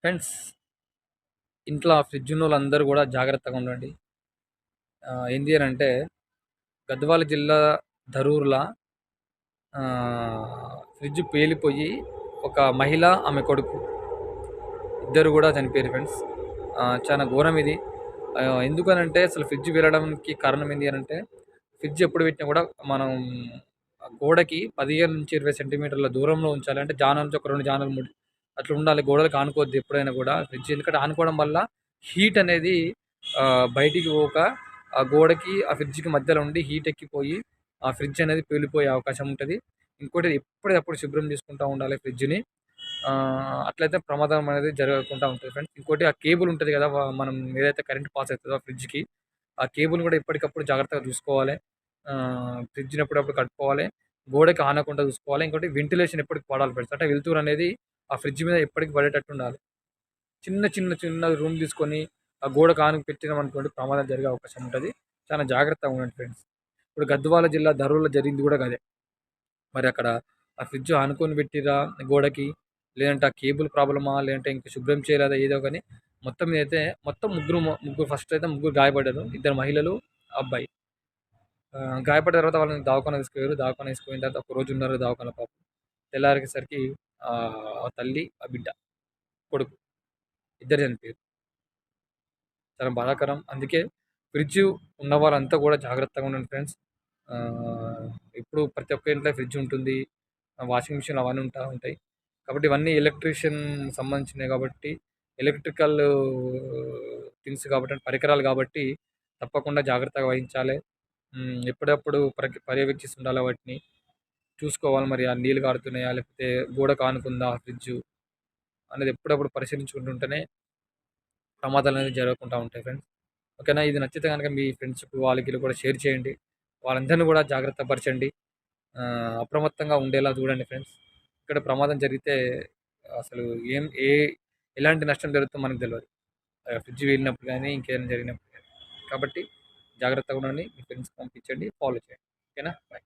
Friends, ఇంట్లో fridge ఉన్నోళ్ళందరూ గూడా జాగ్రత్తగా ఉండండి. ఏంది అనంటే గద్వాల జిల్లా ధరూర్‌ల ఫ్రిడ్జ్ పేలిపోయి ఒక మహిళ, ఆమె కొడుకు ఇద్దరు గూడా చనిపోయారు ఫ్రెండ్స్. చానా ఘోరం ఇది. ఎందుకనంటే అసలు ఫ్రిడ్జ్ పేలడానికి కారణం ఏంది అనంటే, ఫ్రిడ్జ్ ఎప్పుడు పెట్టినా గూడా మనం గోడకి 15-20 సెంటీమీటర్ల దూరంలో ఉంచాలి. అంటే జాన నుంచి ఒక 2 జానలు 3 అట్లా ఉండాలి. గోడలకు ఆనుకోవద్దు ఎప్పుడైనా గూడా ఫ్రిడ్జ్. ఎందుకంటే ఆనుకోవడం వల్ల హీట్ అనేది బయటికి పోక ఆ గోడకి, ఆ ఫ్రిడ్జ్‌కి మధ్యలో ఉండి హీట్ ఎక్కిపోయి ఆ ఫ్రిడ్జ్ అనేది పేలిపోయే అవకాశం ఉంటది. ఇంకోటి ఎప్పటిదప్పుడు శుభ్రం చేసుకుంటా ఉండాలి ఫ్రిడ్జ్‌ని. అట్లయితే ప్రమాదం అనేది జరగకుండా ఉంటది ఫ్రెండ్స్. ఇంకోటి ఆ కేబుల్ ఉంటది గదా! మనం ఏదైతే కరెంట్ పాస్ అయితదో ఆ ఫ్రిడ్జ్‌కి, ఆ కేబుల్ గూడా ఎప్పటికప్పుడు జాగ్రత్తగా చూసుకోవాలి. ఫ్రిడ్జ్‌ని ఎప్పుడప్పుడు కడుక్కోవాలి. గోడకి ఆనకుండా చూసుకోవాలి. ఇంకోటి వెంటిలేషన్ ఎప్పటికి పడాలి ఫ్రెండ్స్. అంటే వెలుతురు అనేది ఆ ఫ్రిడ్జ్ మీద ఎప్పటికి పడేటట్టు ఉండాలి. చిన్న రూమ్ తీసుకొని ఆ గోడకు ఆనక పెట్టినామనుకోండి ప్రమాదం జరిగే అవకాశం ఉంటది. చాలా జాగ్రత్తగా ఉండండి ఫ్రెండ్స్. ఇప్పుడు గద్వాల జిల్లా ధరూర్‌లో జరిగింది గూడా గదే. మరి అక్కడ ఆ ఫ్రిడ్జ్ ఆనుకొని పెట్టిర్రా గోడకి? లేదంటే ఆ కేబుల్ ప్రాబ్లమా? లేదంటే ఇంక శుభ్రం చేయలేదా? ఏదో గాని మొత్తం మీదైతే మొత్తం ముగ్గురు ఫస్ట్ అయితే ముగ్గురు గాయపడ్డారు. ఇద్దరు మహిళలు, అబ్బాయి. గాయపడ్డ తర్వాత వాళ్ళని దవాఖానకు తీసుకుపోయారు. దవాఖానకు తీసుకుపోయిన తర్వాత ఒక రోజు ఉన్నారు దవాఖానలో పాపం. తెల్లారేసరికి ఆ తల్లి, ఆ బిడ్డ, కొడుకు ఇద్దరు చనిపోయారు. చాలా బాధాకరం. అందుకే ఫ్రిడ్జ్ ఉన్న వాళ్ళంతా గూడా జాగ్రత్తగా ఉండండి ఫ్రెండ్స్. ఆహ్, ఇప్పుడు ప్రతి ఒక్క ఇంట్లో ఫ్రిడ్జ్ ఉంటుంది. వాషింగ్ మిషన్ అవన్నీ ఉంటాయి. కాబట్టి ఇవన్నీ ఎలక్ట్రీషియన్ సంబంధించినయి కాబట్టి, ఎలక్ట్రికల్ థింగ్స్ కాబట్టి, పరికరాలు కాబట్టి తప్పకుండా జాగ్రత్తగా వహించాలె. ఎప్పుడప్పుడు పర్యవేక్షిస్తుండాలి వాటిని. చూసుకోవాలి మరి ఆ నీళ్ళు కారుతున్నాయా? లేకపోతే గోడకు ఆనుకుందా ఫ్రిడ్జు అనేది ఎప్పుడప్పుడు పరిశీలించుకుంటుంటేనే ప్రమాదాలనేవి జరగకుండా ఉంటాయి ఫ్రెండ్స్. ఓకేనా? ఇది నచ్చితే గనక మీ ఫ్రెండ్స్‌కి వాళ్ళకి వీళ్ళకి కూడా షేర్ చేయండి. వాళ్ళందరిని కూడా జాగ్రత్త పరచండి. అప్రమత్తంగా ఉండేలా చూడండి ఫ్రెండ్స్. ఇక్కడ ప్రమాదం జరిగితే అసలు ఏం ఏ ఎలాంటి నష్టం జరుగుతుందో మనకు తెలవదు. ఫ్రిడ్జ్ పేలినప్పుడు గానీ, ఇంకేదైనా జరిగినప్పుడు గానీ. కాబట్టి జాగ్రత్తగా ఉండండి. మీ ఫ్రెండ్స్‌కి పంపించండి. ఫాలో చేయండి. ఓకేనా? బాయ్.